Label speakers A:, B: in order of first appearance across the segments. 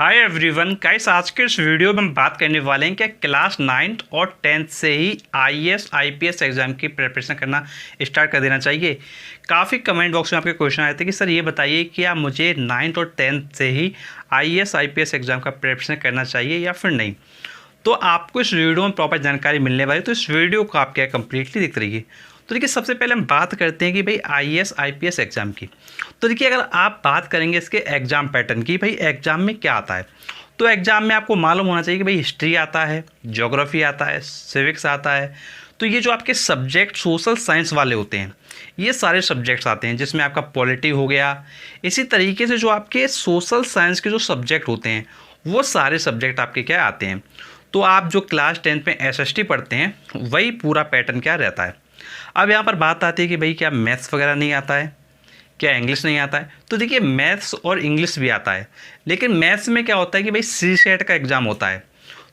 A: Hi everyone guys, आज के इस वीडियो में हम बात करने वाले हैं कि क्लास 9th और 10th से ही आईएएस आईपीएस एग्ज़ाम की प्रिपरेशन करना स्टार्ट कर देना चाहिए। काफ़ी कमेंट बॉक्स में आपके क्वेश्चन आए थे कि सर ये बताइए कि क्या मुझे 9th और 10th से ही आईएएस आईपीएस एग्ज़ाम का प्रिपरेशन करना चाहिए या फिर नहीं। तो आपको इस वीडियो में प्रॉपर जानकारी मिलने वाली है, तो इस वीडियो को आप क्या कंप्लीटली देखते रहिए। तो देखिए, सबसे पहले हम बात करते हैं कि भाई आईएएस आईपीएस एग्ज़ाम की। तो देखिए, अगर आप बात करेंगे इसके एग्ज़ाम पैटर्न की, भाई एग्ज़ाम में क्या आता है, तो एग्ज़ाम में आपको मालूम होना चाहिए कि भाई हिस्ट्री आता है, ज्योग्राफी आता है, सिविक्स आता है। तो ये जो आपके सब्जेक्ट सोशल साइंस वाले होते हैं, ये सारे सब्जेक्ट्स आते हैं, जिसमें आपका पॉलिटी हो गया। इसी तरीके से जो आपके सोशल साइंस के जो सब्जेक्ट होते हैं, वो सारे सब्जेक्ट आपके क्या आते हैं। तो आप जो क्लास 10th में एसएसटी पढ़ते हैं, वही पूरा पैटर्न क्या रहता है। अब यहाँ पर बात आती है कि भाई क्या मैथ्स वगैरह नहीं आता है, क्या इंग्लिश नहीं आता है। तो देखिए, मैथ्स और इंग्लिश भी आता है, लेकिन मैथ्स में क्या होता है कि भाई सी सेट का एग्ज़ाम होता है।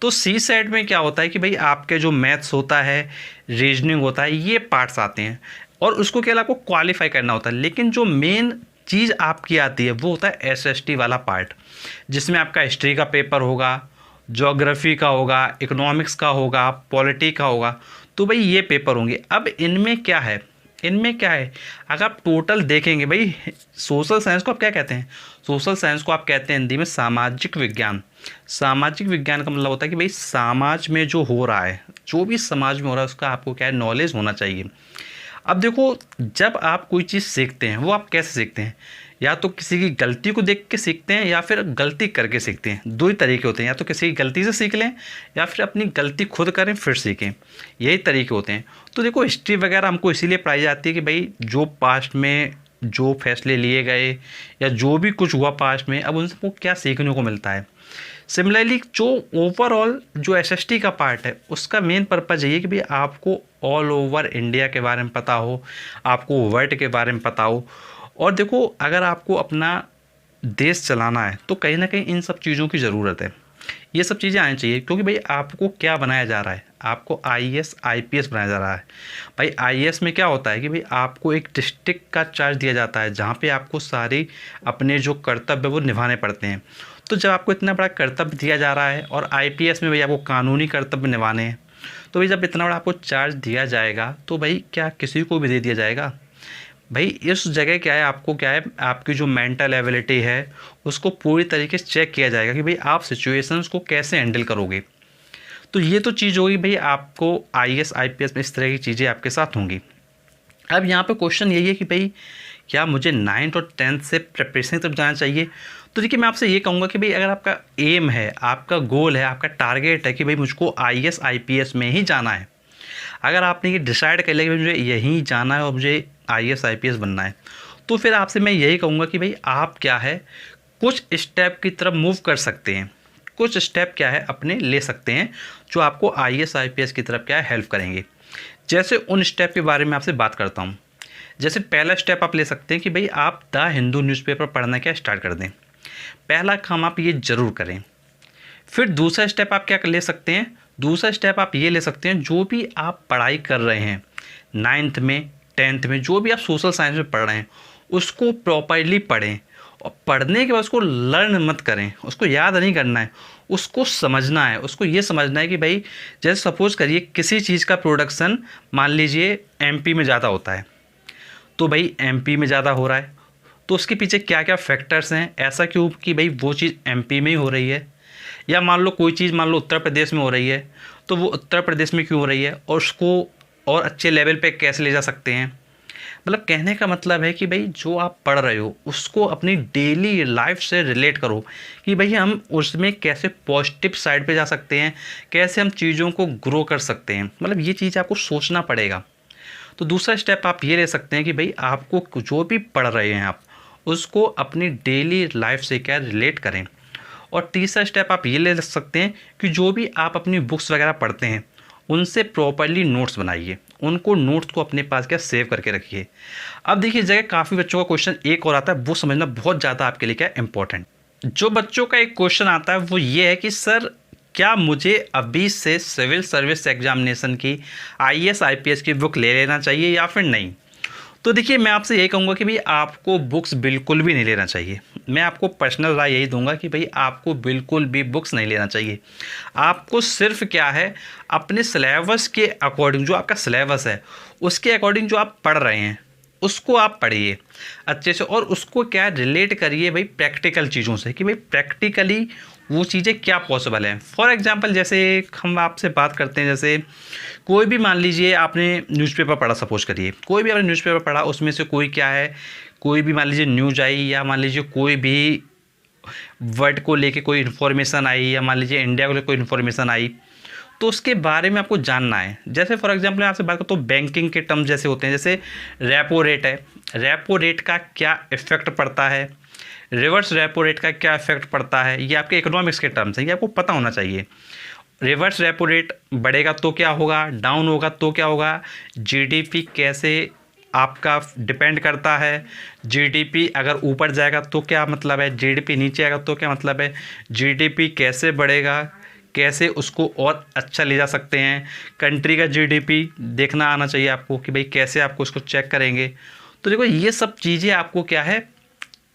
A: तो सी सेट में क्या होता है कि भाई आपके जो मैथ्स होता है, रीजनिंग होता है, ये पार्ट्स आते हैं और उसको क्या आपको क्वालिफाई करना होता है। लेकिन जो मेन चीज़ आपकी आती है वो होता है एसएसटी वाला पार्ट, जिसमें आपका हिस्ट्री का पेपर होगा, ज्योग्राफी का होगा, इकोनॉमिक्स का होगा, पॉलिटी का होगा। तो भाई ये पेपर होंगे। अब इनमें क्या है, अगर आप टोटल देखेंगे, भाई सोशल साइंस को आप क्या कहते हैं, सोशल साइंस को आप कहते हैं हिंदी में सामाजिक विज्ञान। सामाजिक विज्ञान का मतलब होता है कि भाई समाज में जो हो रहा है, जो भी समाज में हो रहा है, उसका आपको क्या है, नॉलेज होना चाहिए। अब देखो, जब आप कोई चीज़ सीखते हैं, वो आप कैसे सीखते हैं, या तो किसी की गलती को देख के सीखते हैं या फिर गलती करके सीखते हैं। दो ही तरीके होते हैं, या तो किसी की गलती से सीख लें या फिर अपनी गलती खुद करें फिर सीखें, यही तरीके होते हैं। तो देखो, हिस्ट्री वगैरह हमको इसीलिए पढ़ाई जाती है कि भाई जो पास्ट में जो फैसले लिए गए या जो भी कुछ हुआ पास्ट में, अब उनसे क्या सीखने को मिलता है। सिमिलरली जो ओवरऑल जो एसएसटी का पार्ट है, उसका मेन पर्पज़ यही है कि भाई आपको ऑल ओवर इंडिया के बारे में पता हो, आपको वर्ल्ड के बारे में पता हो। और देखो, अगर आपको अपना देश चलाना है तो कहीं ना कहीं इन सब चीज़ों की ज़रूरत है। ये सब चीज़ें आनी चाहिए, क्योंकि भाई आपको क्या बनाया जा रहा है, आपको आईएएस आईपीएस बनाया जा रहा है। भाई आईएएस में क्या होता है कि भाई आपको एक डिस्ट्रिक्ट का चार्ज दिया जाता है, जहाँ पे आपको सारी अपने जो कर्तव्य वो निभाने पड़ते हैं। तो जब आपको इतना बड़ा कर्तव्य दिया जा रहा है, और आईपीएस में भाई आपको कानूनी कर्तव्य निभाने हैं, तो भाई जब इतना बड़ा आपको चार्ज दिया जाएगा, तो भाई क्या किसी को भी दे दिया जाएगा। भाई इस जगह क्या है, आपको क्या है, आपकी जो मेंटल एबिलिटी है उसको पूरी तरीके से चेक किया जाएगा कि भाई आप सिचुएशंस को कैसे हैंडल करोगे। तो ये तो चीज़ होगी, भाई आपको आईएएस आईपीएस में इस तरह की चीज़ें आपके साथ होंगी। अब यहाँ पे क्वेश्चन यही है कि भाई क्या मुझे 9th और 10th से प्रिपरेशन तक जाना चाहिए। तो देखिए, मैं आपसे ये कहूँगा कि भाई अगर आपका एम है, आपका गोल है, आपका टारगेट है कि भाई मुझको आईएएस आईपीएस में ही जाना है, अगर आपने ये डिसाइड कर लिया कि मुझे यहीं जाना है और मुझे आईएएस आईपीएस बनना है, तो फिर आपसे मैं यही कहूँगा कि भाई आप क्या है, कुछ स्टेप की तरफ मूव कर सकते हैं, कुछ स्टेप क्या है अपने ले सकते हैं, जो आपको आईएएस आईपीएस की तरफ क्या है हेल्प करेंगे। जैसे उन स्टेप के बारे में आपसे बात करता हूँ। जैसे पहला स्टेप आप ले सकते हैं कि भाई आप द हिंदू न्यूज़पेपर पढ़ना क्या स्टार्ट कर दें। पहला काम आप ये ज़रूर करें। फिर दूसरा स्टेप आप क्या ले सकते हैं, दूसरा स्टेप आप ये ले सकते हैं, जो भी आप पढ़ाई कर रहे हैं 9th में 10th में, जो भी आप सोशल साइंस में पढ़ रहे हैं, उसको प्रॉपरली पढ़ें। और पढ़ने के बाद उसको लर्न मत करें, उसको याद नहीं करना है, उसको समझना है। उसको ये समझना है कि भाई जैसे सपोज़ करिए किसी चीज़ का प्रोडक्शन मान लीजिए एमपी में ज़्यादा होता है, तो भाई एमपी में ज़्यादा हो रहा है, तो उसके पीछे क्या क्या फैक्टर्स हैं, ऐसा क्यों कि भाई वो चीज़ एमपी में ही हो रही है। या मान लो कोई चीज़ मान लो उत्तर प्रदेश में हो रही है, तो वो उत्तर प्रदेश में क्यों हो रही है, और उसको और अच्छे लेवल पे कैसे ले जा सकते हैं। मतलब कहने का मतलब है कि भाई जो आप पढ़ रहे हो उसको अपनी डेली लाइफ से रिलेट करो, कि भाई हम उसमें कैसे पॉजिटिव साइड पे जा सकते हैं, कैसे हम चीज़ों को ग्रो कर सकते हैं। मतलब ये चीज़ आपको सोचना पड़ेगा। तो दूसरा स्टेप आप ये ले सकते हैं कि भाई आपको जो भी पढ़ रहे हैं आप उसको अपनी डेली लाइफ से क्या रिलेट करें। और तीसरा स्टेप आप ये ले सकते हैं कि जो भी आप अपनी बुक्स वगैरह पढ़ते हैं उनसे प्रॉपरली नोट्स बनाइए, उनको नोट्स को अपने पास क्या सेव करके रखिए। अब देखिए, इस जगह काफ़ी बच्चों का क्वेश्चन एक और आता है, वो समझना बहुत ज़्यादा आपके लिए क्या इंपॉर्टेंट। जो बच्चों का एक क्वेश्चन आता है वो ये है कि सर क्या मुझे अभी से सिविल सर्विस एग्जामिनेशन की आईएएस आईपीएस की बुक ले लेना चाहिए या फिर नहीं। तो देखिए मैं आपसे यही कहूँगा कि भाई आपको बुक्स बिल्कुल भी नहीं लेना चाहिए। मैं आपको पर्सनल राय यही दूंगा कि भाई आपको बिल्कुल भी बुक्स नहीं लेना चाहिए। आपको सिर्फ क्या है, अपने सिलेबस के अकॉर्डिंग, जो आपका सिलेबस है उसके अकॉर्डिंग जो आप पढ़ रहे हैं उसको आप पढ़िए अच्छे से, और उसको क्या रिलेट करिए भाई प्रैक्टिकल चीज़ों से, कि भाई प्रैक्टिकली वो चीज़ें क्या पॉसिबल हैं। फॉर एग्जांपल जैसे हम आपसे बात करते हैं, जैसे कोई भी मान लीजिए आपने न्यूज़पेपर पढ़ा, सपोज करिए कोई भी आपने न्यूज़पेपर पढ़ा, उसमें से कोई क्या है, कोई भी मान लीजिए न्यूज़ आई, या मान लीजिए कोई भी वर्ड को लेके कोई इन्फॉर्मेशन आई, या मान लीजिए इंडिया को लेकर कोई इन्फॉर्मेशन आई, तो उसके बारे में आपको जानना है। जैसे फॉर एग्जांपल मैं आपसे बात करता हूँ बैंकिंग के टर्म जैसे होते हैं, जैसे रेपो रेट है, रेपो रेट का क्या इफेक्ट पड़ता है, रिवर्स रेपो रेट का क्या इफेक्ट पड़ता है, ये आपके इकोनॉमिक्स के टर्म्स हैं, ये आपको पता होना चाहिए। रिवर्स रेपो रेट बढ़ेगा तो क्या होगा, डाउन होगा तो क्या होगा, जीडीपी कैसे आपका डिपेंड करता है, जीडीपी अगर ऊपर जाएगा तो क्या मतलब है, जीडीपी नीचे आएगा तो क्या मतलब है, जीडीपी कैसे बढ़ेगा, कैसे उसको और अच्छा ले जा सकते हैं। कंट्री का जीडीपी देखना आना चाहिए आपको कि भाई कैसे आपको उसको चेक करेंगे। तो देखो ये सब चीज़ें आपको क्या है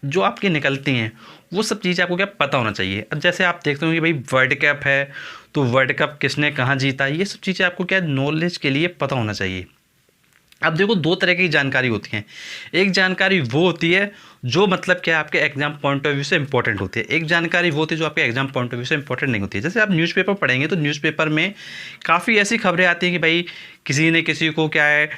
A: जो आपकी निकलती हैं, वो सब चीज़ें आपको क्या पता होना चाहिए। अब जैसे आप देखते हो कि भाई वर्ल्ड कप है, तो वर्ल्ड कप किसने कहाँ जीता, ये सब चीज़ें आपको क्या नॉलेज के लिए पता होना चाहिए। अब देखो दो तरह की जानकारी होती हैं, एक जानकारी वो होती है जो मतलब क्या आपके एग्जाम पॉइंट ऑफ व्यू से इंपॉर्टेंट होती है, एक जानकारी वो होती है जो आपके एग्जाम पॉइंट ऑफ व्यू से इंपॉर्टेंट नहीं होती है। जैसे आप न्यूज़पेपर पढ़ेंगे तो न्यूज़पेपर में काफ़ी ऐसी खबरें आती हैं कि भाई किसी ने किसी को क्या है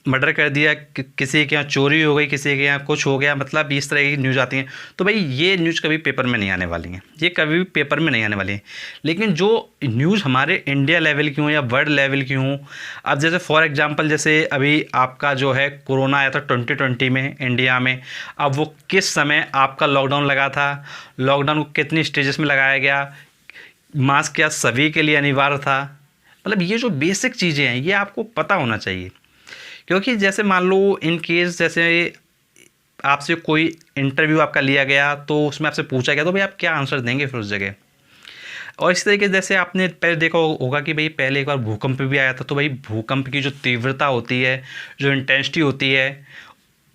A: मर्डर कर दिया, किसी के यहाँ चोरी हो गई, किसी के यहाँ कुछ हो गया, मतलब इस तरह की न्यूज़ आती हैं। तो भाई ये न्यूज़ कभी पेपर में नहीं आने वाली हैं, ये कभी भी पेपर में नहीं आने वाली हैं। लेकिन जो न्यूज़ हमारे इंडिया लेवल की हों या वर्ल्ड लेवल की हों, अब जैसे फॉर एग्जांपल जैसे अभी आपका जो है कोरोना आया था 2020 में इंडिया में, अब वो किस समय आपका लॉकडाउन लगा था, लॉकडाउन को कितनी स्टेजेस में लगाया गया, मास्क क्या सभी के लिए अनिवार्य था, मतलब ये जो बेसिक चीज़ें हैं ये आपको पता होना चाहिए। क्योंकि जैसे मान लो इन केस जैसे आपसे कोई इंटरव्यू आपका लिया गया तो उसमें आपसे पूछा गया, तो भाई आप क्या आंसर देंगे फिर उस जगह। और इस तरीके से जैसे आपने पहले देखा होगा कि भाई पहले एक बार भूकंप भी आया था, तो भाई भूकंप की जो तीव्रता होती है, जो इंटेंसिटी होती है,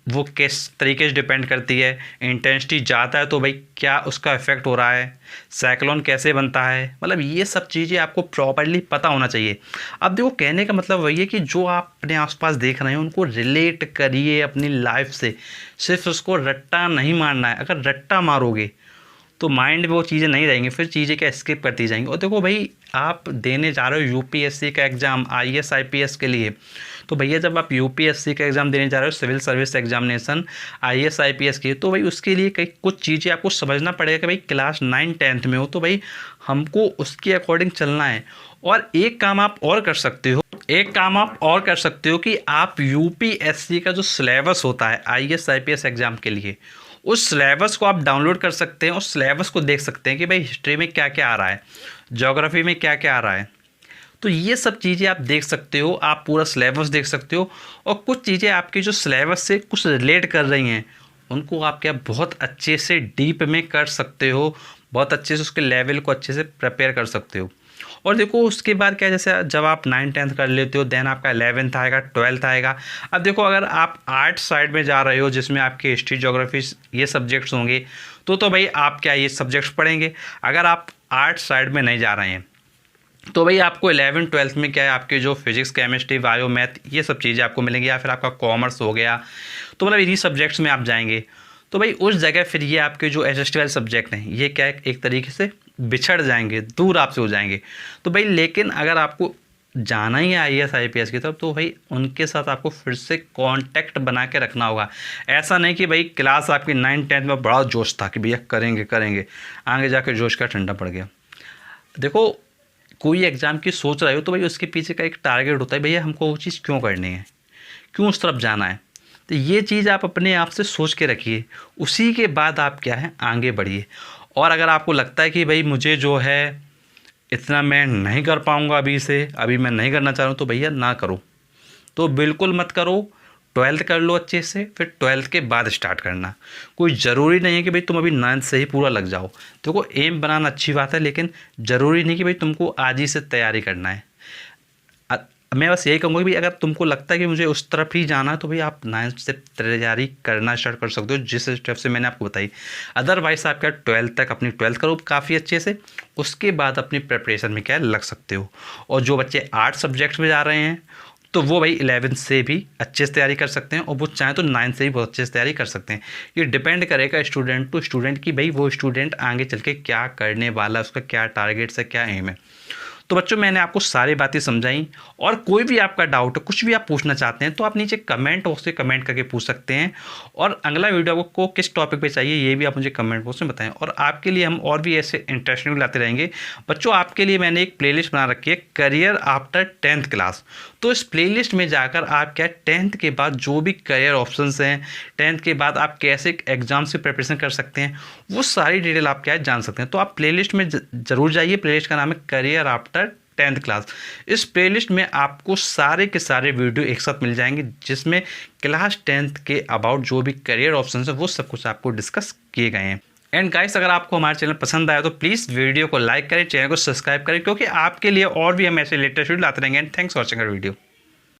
A: वो किस तरीके से डिपेंड करती है। इंटेंसिटी ज़्यादा है तो भाई क्या उसका इफेक्ट हो रहा है, साइक्लोन कैसे बनता है, मतलब ये सब चीज़ें आपको प्रॉपर्ली पता होना चाहिए। अब देखो कहने का मतलब वही है कि जो आप अपने आसपास देख रहे हैं उनको रिलेट करिए अपनी लाइफ से, सिर्फ उसको रट्टा नहीं मारना है। अगर रट्टा मारोगे तो माइंड में वो चीज़ें नहीं रहेंगी, फिर चीज़ें क्या स्किप करती जाएंगी। और देखो भाई आप देने जा रहे हो यूपीएससी का एग्ज़ाम, आईएएस आईपीएस के लिए, तो भैया जब आप यूपीएससी का एग्ज़ाम देने जा रहे हो, civil service examination IAS IPS की, तो भाई उसके लिए कई कुछ चीज़ें आपको समझना पड़ेगा कि भाई क्लास 9 10th में हो तो भाई हमको उसके अकॉर्डिंग चलना है। और एक काम आप और कर सकते हो, एक काम आप और कर सकते हो कि आप यूपीएससी का जो सिलेबस होता है आईएएस आईपीएस एग्ज़ाम के लिए, उस सिलेबस को आप डाउनलोड कर सकते हैं, उस सिलेबस को देख सकते हैं कि भाई हिस्ट्री में क्या क्या आ रहा है, ज्योग्राफी में क्या क्या आ रहा है। तो ये सब चीज़ें आप देख सकते हो, आप पूरा सिलेबस देख सकते हो, और कुछ चीज़ें आपकी जो सिलेबस से कुछ रिलेट कर रही हैं उनको आप क्या बहुत अच्छे से डीप में कर सकते हो, बहुत अच्छे से उसके लेवल को अच्छे से प्रिपेयर कर सकते हो। और देखो उसके बाद क्या, जैसे जब आप 9 10th कर लेते हो देन आपका 11th आएगा, 12th आएगा। अब देखो अगर आप आर्ट साइड में जा रहे हो जिसमें आपके हिस्ट्री ज्योग्राफी ये सब्जेक्ट्स होंगे तो भाई आप क्या ये सब्जेक्ट्स पढ़ेंगे। अगर आप आर्ट साइड में नहीं जा रहे हैं तो भाई आपको 11th 12th में क्या है, आपके जो फिजिक्स केमिस्ट्री बायो मैथ ये सब चीज़ें आपको मिलेंगी, या फिर आपका कॉमर्स हो गया, तो मतलब इन्हीं सब्जेक्ट्स में आप जाएंगे। तो भाई उस जगह फिर ये आपके जो एसएसटी वाले सब्जेक्ट हैं ये क्या है, एक तरीके से बिछड़ जाएंगे, दूर आपसे हो जाएंगे। तो भाई लेकिन अगर आपको जाना ही है आईएएस आईपीएस की तरफ तो भाई उनके साथ आपको फिर से कांटेक्ट बना के रखना होगा। ऐसा नहीं कि भाई क्लास आपकी 9 10th में बड़ा जोश था कि भैया करेंगे करेंगे, आगे जाकर जोश का ठंडा पड़ गया। देखो कोई एग्ज़ाम की सोच रहे हो तो भाई उसके पीछे का एक टारगेट होता है, भैया हमको वो चीज़ क्यों करनी है, क्यों उस तरफ जाना है। तो ये चीज़ आप अपने आप से सोच के रखिए, उसी के बाद आप क्या है आगे बढ़िए। और अगर आपको लगता है कि भाई मुझे जो है इतना मैं नहीं कर पाऊँगा अभी मैं नहीं करना चाह रहा हूँ, तो भैया ना करो, तो बिल्कुल मत करो। 12th कर लो अच्छे से, फिर 12th के बाद स्टार्ट करना। कोई ज़रूरी नहीं है कि भाई तुम अभी 9th से ही पूरा लग जाओ। देखो एम बनाना अच्छी बात है, लेकिन ज़रूरी नहीं कि भाई तुमको आज ही से तैयारी करना है। मैं बस यही कहूँगा कि भाई अगर तुमको लगता है कि मुझे उस तरफ ही जाना है तो भाई आप 9th से तैयारी करना स्टार्ट कर सकते हो, जिस स्टेप से मैंने आपको बताई। अदरवाइज आप क्या 12th तक अपनी 12th करो काफ़ी अच्छे से, उसके बाद अपनी प्रिपरेशन में क्या लग सकते हो। और जो बच्चे 8 सब्जेक्ट्स में जा रहे हैं तो वो भाई 11th से भी अच्छे से तैयारी कर सकते हैं, और वो चाहें तो 9th से भी बहुत अच्छे से तैयारी कर सकते हैं। ये डिपेंड करेगा स्टूडेंट टू स्टूडेंट कि भाई वो स्टूडेंट आगे चल के क्या करने वाला है, उसका क्या टारगेट्स है, क्या एम है। तो बच्चों मैंने आपको सारी बातें समझाई, और कोई भी आपका डाउट है, कुछ भी आप पूछना चाहते हैं तो आप नीचे कमेंट बॉक्स से कमेंट करके पूछ सकते हैं। और अगला वीडियो आपको किस टॉपिक पे चाहिए ये भी आप मुझे कमेंट बॉक्स में बताएं, और आपके लिए हम और भी ऐसे इंटरेस्टिंग लाते रहेंगे। बच्चों आपके लिए मैंने एक प्लेलिस्ट बना रखी है, करियर आफ्टर 10th क्लास। तो इस प्लेलिस्ट में जाकर आप क्या 10th के बाद जो भी करियर ऑप्शंस हैं, 10th के बाद आप कैसे एग्जाम्स की प्रिपरेशन कर सकते हैं, वो सारी डिटेल आप क्या जान सकते हैं। तो आप प्लेलिस्ट में ज़रूर जाइए। प्लेलिस्ट का नाम है करियर आफ्टर 10th क्लास। इस प्लेलिस्ट में आपको सारे के सारे वीडियो एक साथ मिल जाएंगे, जिसमें क्लास 10th के अबाउट जो भी करियर ऑप्शन है वो सब कुछ आपको डिस्कस किए गए हैं। एंड गाइस अगर आपको हमारा चैनल पसंद आया तो प्लीज़ वीडियो को लाइक करें, चैनल को सब्सक्राइब करें, क्योंकि आपके लिए और भी हम ऐसे लेटेस्ट वीडियो लाते रहेंगे। And thanks for watching our video.